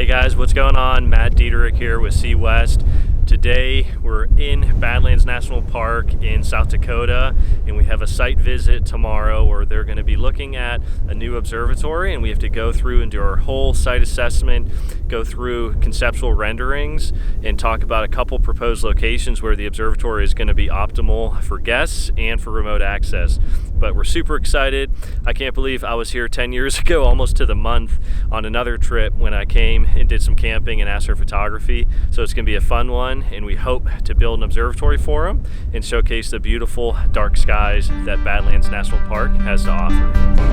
Hey guys, what's going on? Matt Dieterich here with Sea West. Today we're in Badlands National Park in South Dakota, and we have a site visit tomorrow where they're going to be looking at a new observatory, and we have to go through and do our whole site assessment, go through conceptual renderings, and talk about a couple proposed locations where the observatory is going to be optimal for guests and for remote access. But we're super excited. I can't believe I was here 10 years ago, almost to the month, on another trip when I came and did some camping and astrophotography. So it's going to be a fun one, and we hope to build an observatory for them and showcase the beautiful dark skies that Badlands National Park has to offer.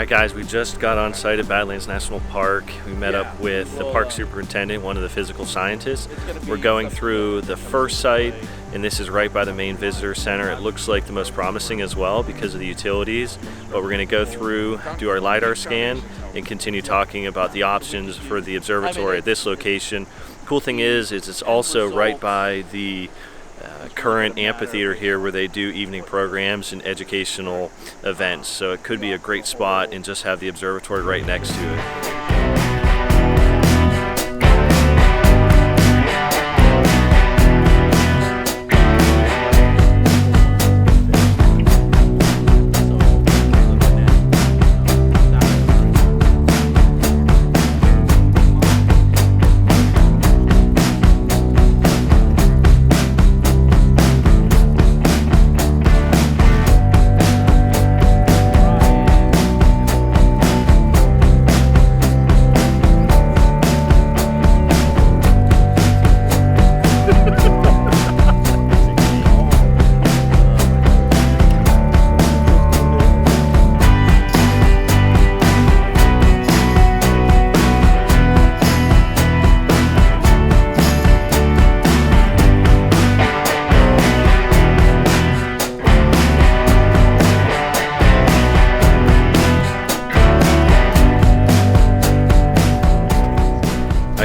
Alright guys, we just got on site at Badlands National Park. We met up with the park superintendent, one of the physical scientists. We're going through the first site, and this is right by the main visitor center. It looks like the most promising as well because of the utilities, but we're going to go through, do our LiDAR scan, and continue talking about the options for the observatory at this location. Cool thing is it's also right by the current amphitheater here where they do evening programs and educational events, so it could be a great spot and just have the observatory right next to it.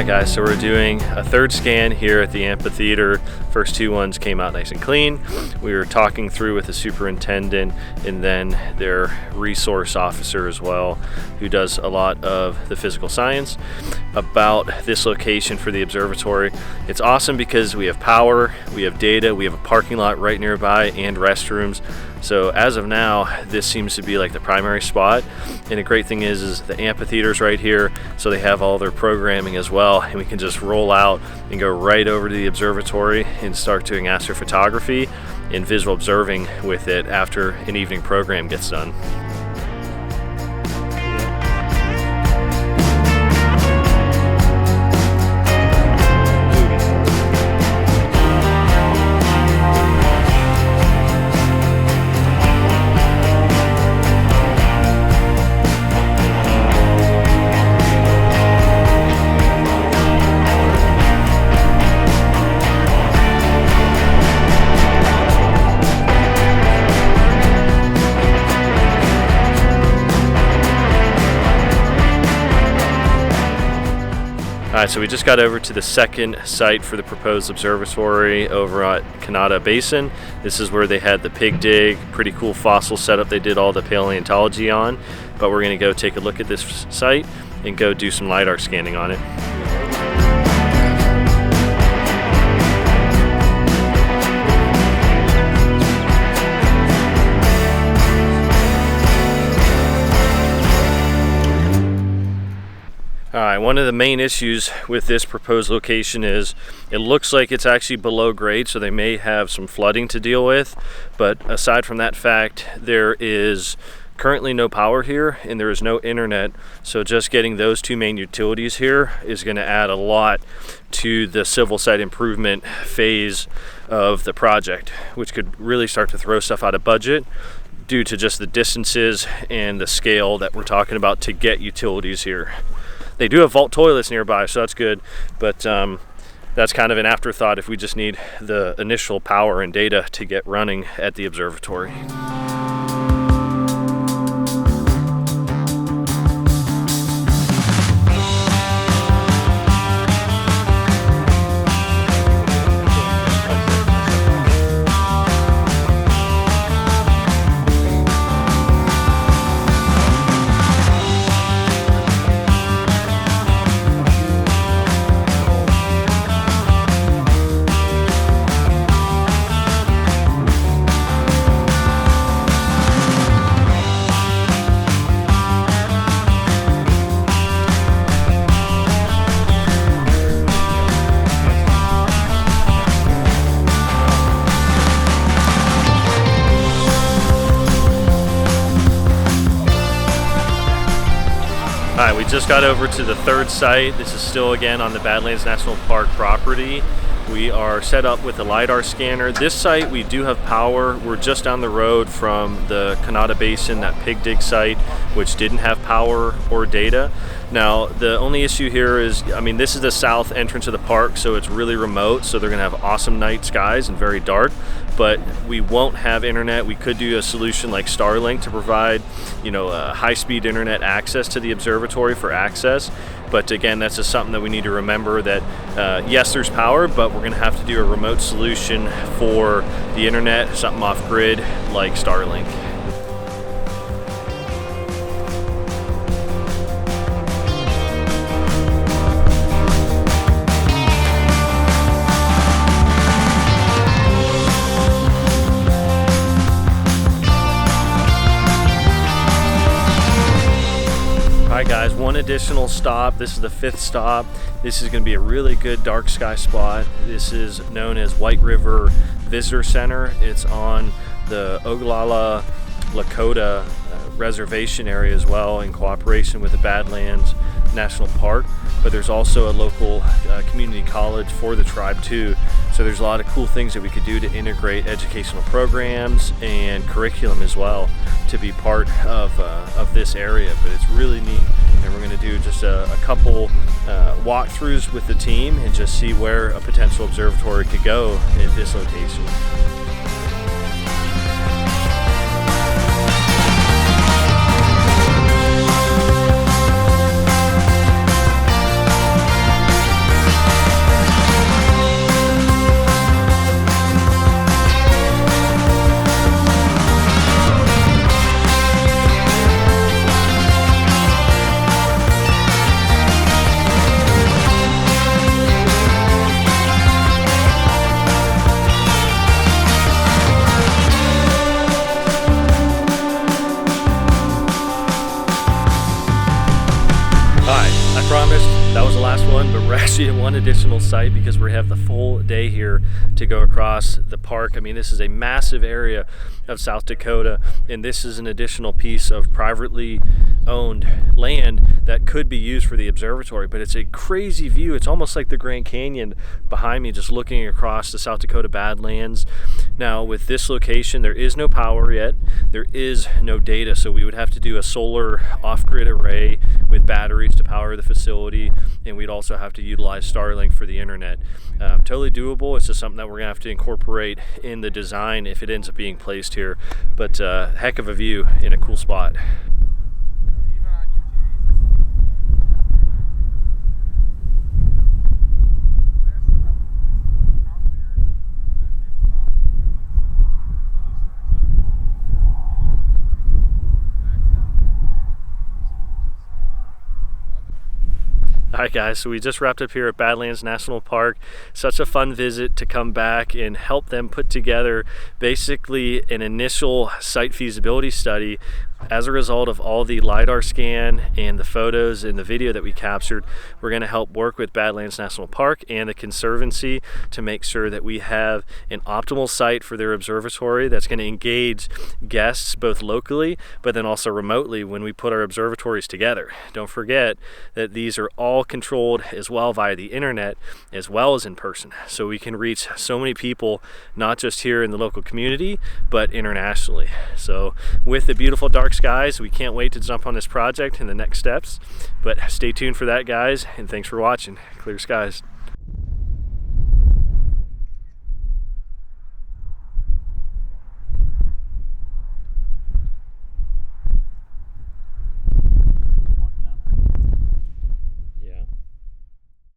Alright guys, so we're doing a third scan here at the amphitheater. First two ones came out nice and clean. We were talking through with the superintendent and then their resource officer as well, who does a lot of the physical science, about this location for the observatory. It's awesome because we have power, we have data, we have a parking lot right nearby and restrooms. So as of now, this seems to be like the primary spot. And the great thing is the amphitheater's right here, so they have all their programming as well, and we can just roll out and go right over to the observatory and start doing astrophotography and visual observing with it after an evening program gets done. Alright, so we just got over to the second site for the proposed observatory over at Basin. This is where they had the pig dig, pretty cool fossil setup they did all the paleontology on. But we're going to go take a look at this site and go do some LiDAR scanning on it. Alright, one of the main issues with this proposed location is it looks like it's actually below grade, so they may have some flooding to deal with. But aside from that fact, there is currently no power here and there is no internet. So just getting those two main utilities here is going to add a lot to the civil site improvement phase of the project, which could really start to throw stuff out of budget due to just the distances and the scale that we're talking about to get utilities here. They do have vault toilets nearby, so that's good, but that's kind of an afterthought if we just need the initial power and data to get running at the observatory. Alright, we just got over to the third site. This is still again on the Badlands National Park property. We are set up with a LiDAR scanner. This site, we do have power. We're just down the road from the Basin, that pig dig site, which didn't have power or data. Now, the only issue here is, I mean, this is the south entrance of the park, so it's really remote, so they're gonna have awesome night skies and very dark, but we won't have internet. We could do a solution like Starlink to provide, high-speed internet access to the observatory for access. But again, that's just something that we need to remember that, yes, there's power, but we're gonna have to do a remote solution for the internet, something off-grid like Starlink. Alright guys, one additional stop. This is the fifth stop. This is going to be a really good dark sky spot. This is known as White River Visitor Center. It's on the Oglala Lakota reservation area as well, in cooperation with the Badlands National Park. But there's also a local community college for the tribe too. So there's a lot of cool things that we could do to integrate educational programs and curriculum as well to be part of this area. But it's really neat, and we're going to do just a couple walkthroughs with the team and just see where a potential observatory could go at this location. Alright, I promised that was the last one, but we're actually at one additional site because we have the full day here to go across the park. I mean, this is a massive area of South Dakota, and this is an additional piece of privately owned land that could be used for the observatory, but it's a crazy view. It's almost like the Grand Canyon behind me, just looking across the South Dakota Badlands. Now, with this location, there is no power yet. There is no data, so we would have to do a solar off-grid array with batteries to power the facility, and we'd also have to utilize Starlink for the internet. Totally doable. It's just something that we're gonna have to incorporate in the design if it ends up being placed here, but heck of a view in a cool spot. Alright guys, so we just wrapped up here at Badlands National Park. Such a fun visit to come back and help them put together basically an initial site feasibility study. As a result of all the LiDAR scan and the photos and the video that we captured, we're going to help work with Badlands National Park and the Conservancy to make sure that we have an optimal site for their observatory that's going to engage guests both locally but then also remotely when we put our observatories together. Don't forget that these are all controlled as well via the internet as well as in person, so we can reach so many people, not just here in the local community but internationally. So with the beautiful dark skies, we can't wait to jump on this project and the next steps, but stay tuned for that guys, and thanks for watching. Clear skies.